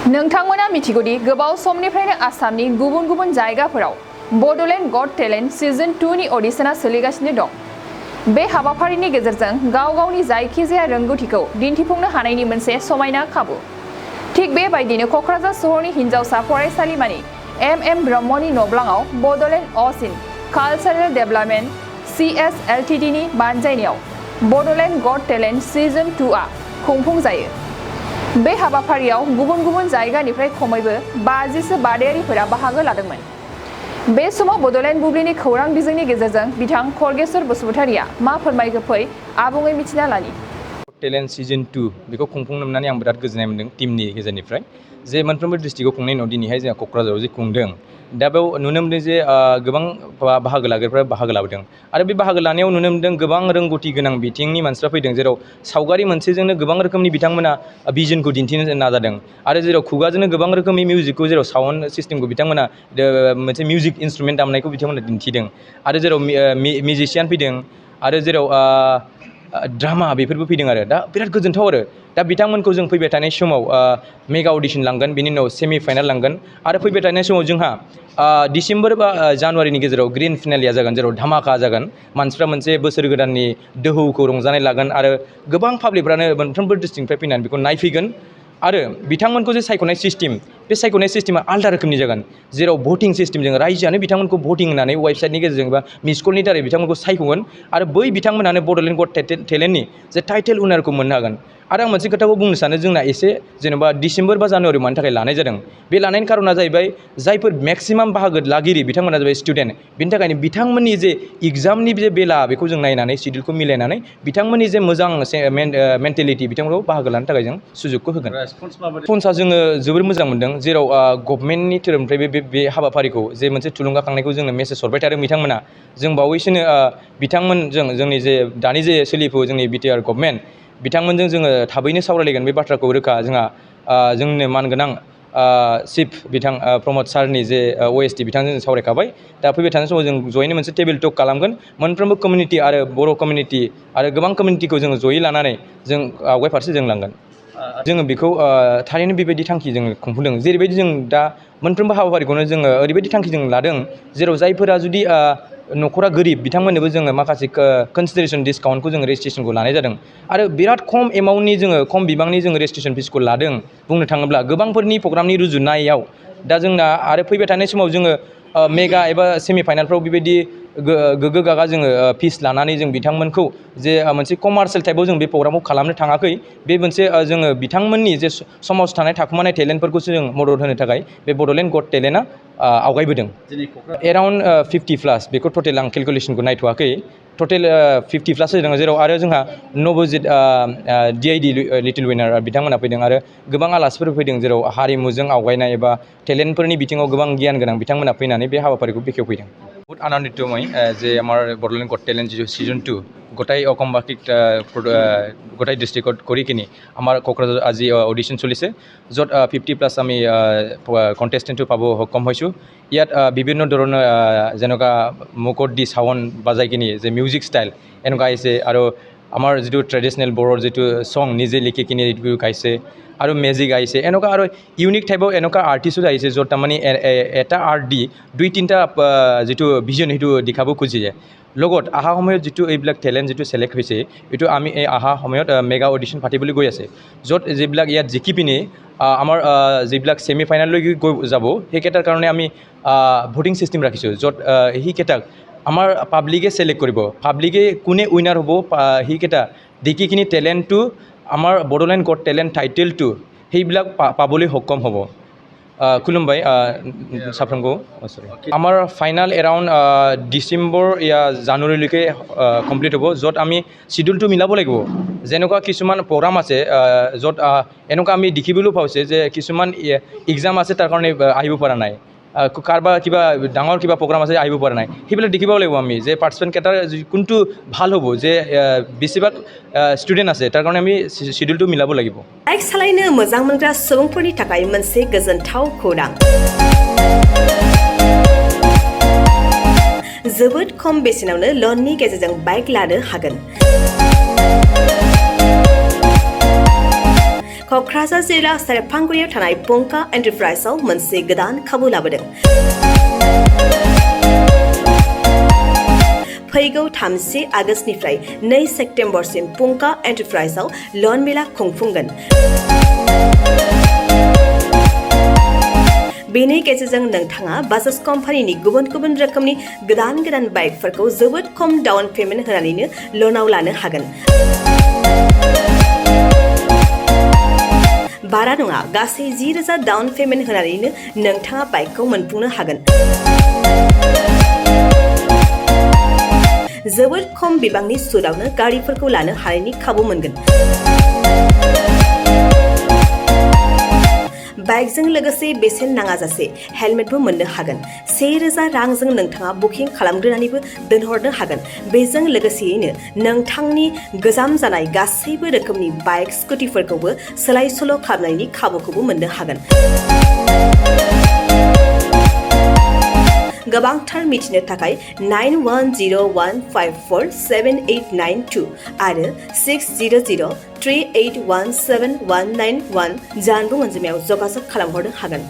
नोंथांमोना मिथिगौदि गोबाव समनिफ्रायनो आसामनि गुबुन गुबुन जायगाफोराव बड'लेण्ड गट टेलेन्ट सिजन 2 नि अडिशना सोलिगासिनो दं। बे हाबाफारिनि गेजेरजों गाव गावनि जायखिजाया रोंगौथिखौ दिन्थिफुंनो हानायनि मोनसे समायना खाबु। थिग बेबायदिनो क'क्राझार सहरनि हिनजावसा फरायसालिमानि एम ब्रह्मनि न'ब्लाङाव बड'लेण्ड असिन कालचारेल डेभेलपमेन्ट C.S.Ltd नि बानजायनायाव बड'लेण्ड गट टेलेन्ट सिजन 2 आ खुंफुंजायो। बे हाबाफारियाव गुबुन गुबुन जायगानिफ्राय खमैबो 50सो बादायारिफोरा बाहागो लादोंमोन। बे समाव बड'लेण्ड बुब्लिनि खौरां बिजोंनि गेजेरजों बिथां खर्गेश्वर बसुमतारिया मा फोरमायखो फै आबुङै मिथिना लानि। टेलेन्ट सिजन 2 बेखौ खुंफुंनो मोननानै आं बिराद गोजोननाय मोन्दों टीमनि गेजेरनिफ्राय जे मोनफ्रोमबो डिस्ट्रिक्टआव खुंनायनि उनाव दिनैहाय जोंहा क'क्राझाराव जे खुंदों दा बेयाव नुनो मोनदों जे गोबां बाहागो लाग्राफ्रा बाहागो लाबोदों आरो बे बाहागो लानायाव नुनो मोनदों गोबां रोंगौथि गोनां बिथिंनि मानसिफ्रा फैदों जेराव सावगारि मोनसेजोंनो गोबां रोखोमनि बिथांमोना भिजनखौ दिन्थिनो नाजादों आरो जेराव खुगाजोंनो गोबां रोखोमनि मिउजिकखौ जेराव साउन्ड सिस्टेमखौ बिथांमोना मोनसे मिउजिक इन्सट्रुमेन्ट दामनायखौ बिथांमोना दिन्थिदों आरो जेराव मिउजिशियान फैदों आरो जेराव ड्रामा बेफोरबो फैदों आरो दा बिराद गोजोनथाव आरो दा बिथांमोनखौ जों फैबाय थानाय समाव मेगा अडिशन लांगोन बिनि उनाव सेमि फाइनाल लांगोन आरो फैबाय थानाय समाव जोंहा डिसेम्बर बा जानुवारिनि गेजेराव ग्रेन्ड फिनालेआ जागोन जेराव धामाका जागोन मानसिफ्रा मोनसे बोसोर गोदाननि दोहौखौ रंजानाय लागोन आरो गोबां पाब्लिकफ्रानो मोनफ्रोमबो डिस्ट्रिक्टनिफ्राय फैनानै बेखौ नायफैगोन आरो बिथांमोनखौ जे सायख'नाय सिस्टेम बे सायख'नाय सिस्टेमा आलदा रोखोमनि जागोन जेराव भटिं सिस्टेमजों रायजोआनो बिथांमोनखौ भटिं होनानै वेबसाइटनि गेजेरजों बा मिसकलनि दारै बिथांमोनखौ सायख'गोन आरो बै बिथांमोनानो बड'लेण्ड गट टेलेन्टनि जे टाइटेल उइनारखौ मोननो हागोन। आरो आं मोनसे खोथाखौ बुंनो सानो जोंना एसे जेनेबा डिसेम्बर बा जानुवारियाव मानि थाखाय लानाय जादों बे लानायनि खारना जाहैबाय जायफोर मेक्सिमाम बाहागो लागिरि बिथांमोना जाबाय स्टुडेन्ट बिनि थाखायनो बिथांमोननि जे एग्जामनि जे बेला बेखौ जों नायनानै शिडिउलखौ मिलायनानै बिथांमोननि जे मोजां मेन्टेलिटि बिथांमोनखौ बाहागो लानो थाखाय जों सुजुगखौ होगोन। रेसपन्सा जोङो जोबोर मोजां मोनदों जेराव गभर्नमेन्टनि थोरोबनिफ्राय बे हाबाफारिखौ जे मोनसे थुलुंगाखांनायखौ जोंनो मेसेज हरबाय थादों बिथांमोना जों बावैसोनो बिथांमोनजों जोंनि जे दानि जे सोलिफु जोंनि बिटिआर गभर्नमेन्ट बिथांमोनजों जोङो थाबैनो सावरायलायगोन बे बाथ्राखौ रोखा जोंहा जोंनो मानगोनां चिफ बिथां प्रमद सारनि जे OST बिथांजों जों सावरायखाबाय दा फैबाय थानाय समाव जों जयैनो मोनसे टेबोल टक खालामगोन मोनफ्रोमबो कमिउनिटि आरो बर' कमिउनिटि आरो गोबां कमिउनिटिखौ जोङो जयै लानानै जों आवगाय फारसे जों लांगोन। जोङो बेखौ थारैनो बेबायदि थांखि जों खुंफुंदों जेरैबायदि जों दा मोनफ्रोमबो हाबाफारिखौनो जोङो ओरैबायदि थांखि जों लादों जेराव जायफोरा जुदि न'खरा गोरिब बिथांमोननोबो जोङो माखासे कनसिडारेसन डिसकाउन्टखौ जोङो रेजिस्ट्रेसनखौ लानाय जादों आरो बिराद खम एमाउन्टनि जोङो खम बिबांनि जोङो रेजिस्ट्रेसन फिसखौ लादों बुंनो थाङोब्ला गोबांफोरनि प्रग्रामनि रुजुनायाव दा जोंना आरो फैबाय थानाय समाव जोङो मेगा एबा सेमि फाइनालफ्राव बेबायदि गोग्गो गागा जोङो फिस लानानै जों बिथांमोनखौ जे मोनसे कमार्शियेल टाइपआव जों बे प्रग्रामखौ खालामनो थाङाखै बे मोनसे जोङो बिथांमोननि जे समाजाव थानाय थाखुमानाय टेलेन्टफोरखौसो जों मदद होनो थाखाय बे बड'लेण्ड गट टेलेन्टआ आवगायबोदों एराउन्ड 50+ बेखौ टटेल आं केलकुलेसनखौ नायथ'वाखै टटेल 50+ जादों जेराव आरो जोंहा नबजित DID लिटिल विनार बिथांमोना फैदों आरो गोबां आलासिफोर फैदों जेराव हारिमुजों आवगायनाय एबा टेलेन्टफोरनि बिथिङाव गोबां गियान गोनां बिथांमोना फैनानै बे हाबाफारिखौ बेखेवफैदं। बहुत आनन्दित मैं जे आमार बड'लेण्ड गट टेलेन्ट जितु सिजन 2 गटाई অসমবাসীক গোটাই ডিষ্ট্ৰিক্টত কৰি কিনি আমাৰ কোকৰাঝাৰ আজি অডিশ্যন চলিছে য'ত 50+ আমি কণ্টেষ্টেণ্টটো পাব সক্ষম হৈছোঁ। ইয়াত বিভিন্ন ধৰণৰ যেনেকুৱা মুকত দি চাউণ্ড বাজাই কিনি যে মিউজিক ষ্টাইল এনেকুৱা আহিছে আৰু আমাৰ যিটো ট্ৰেডিশ্যনেল বড়োৰ যিটো ছং নিজে লিখি কিনি এইটো গাইছে আৰু মেজিক আহিছে এনেকুৱা আৰু ইউনিক টাইপৰ এনেকুৱা আৰ্টিষ্টো আহিছে য'ত তাৰমানে এটা আৰ্ট দি 2-3টা যিটো ভিজন সেইটো দেখাব খুজিছে লগত অহা সময়ত যিটো এইবিলাক টেলেণ্ট যিটো চিলেক্ট হৈছে এইটো আমি এই অহা সময়ত মেগা অডিশ্যন পাতিবলৈ গৈ আছে য'ত যিবিলাক ইয়াত জিকি পিনি আমাৰ যিবিলাক ছেমি ফাইনেললৈকে গৈ যাব সেইকেইটাৰ কাৰণে আমি ভোটিং ছিষ্টেম ৰাখিছোঁ য'ত সেইকেইটাক আমাৰ পাব্লিকে চিলেক্ট কৰিব পাব্লিকে কোনে উইনাৰ হ'ব সেইকেইটা দেখি কিনি টেলেণ্টটো আমাৰ বড়োলেণ্ড গট টেলেণ্ট টাইটেলটো সেইবিলাক পাবলৈ সক্ষম হ'ব। खुलुमबाय साफ्रोमखौ आमार फाइनाल एराउन्ड डिसेम्बर या जानुवारिলৈকে कमप्लिट হ'ব য'ত আমি শিডিউলটো মিলাব লাগিব যেনেকুৱা কিছুমান প্ৰগ্ৰাম আছে য'ত এনেকুৱা আমি দেখিবলৈ পাইছে যে কিছুমান এক্সাম আছে তাৰ কাৰণে আহিব পৰা নাই কাৰোবাৰ কিবা ডাঙৰ কিবা প্ৰগ্ৰাম আছে আহিব পৰা নাই সেইবিলাক দেখিব লাগিব আমি যে পাৰ্টিচিপেণ্ট কেইটাৰ কোনটো ভাল হ'ব যে বেছিভাগ ষ্টুডেণ্ট আছে তাৰ কাৰণে আমি শিডিউলটো মিলাব লাগিব। बाइक सालायनो मोजां मोनग्रा सुबुंफोरनि थाखाय मोनसे गोजोनथाव खौरां जोबोद खम बेसेनावनो लननि गेजेरजों बाइक लानो हागोन। क'क्राझार जिल्ला सेरफांगुरियाव थानाय पंका एन्टारप्राइजआव मोनसे गोदान खाबु लाबोदों। फैगौ 30 आगस्तनिफ्राय 2 सेप्तेम्बरसिम पंका एन्टारप्राइजआव लन मेला खुंफुंगोन। बेनि गेजेरजों नोंथाङा बाजाज कम्पानिनि गुबुन गुबुन रोखोमनि गोदान बाइकफोरखौ जोबोद खम डाउन पेमेन्ट होनानैनो लनाव लानो हागोन। बारा नङा, गासै 10,000 डाउन पेमेन्ट होनानैनो नोंथाङा बाइकखौ मोनफुंनो हागोन। जोबोद खम बिबांनि सुदआवनो गारिफोरखौ लानो हानायनि खाबु मोनगोन। बाइकजों लोगोसे बेसेन नाङाजासे हेलमेटबो मोननो हागोन। 1,000 रांजों नोंथाङा बुकिं खालामग्रोनानैबो दोनहरनो हागोन। बेजों लोगोसेयैनो नोंथांनि गोजाम जानाय गासैबो रोखोमनि बाइक स्कुटिफोरखौबो सोलाय सोल' खालामनायनि खाबुखौबो मोननो हागोन। गोबांथार मिथिनो थाखाय 9101547892 आरो 60038171191 जानबुं अनजिमायाव जगाजग खालामहरनो हागोन।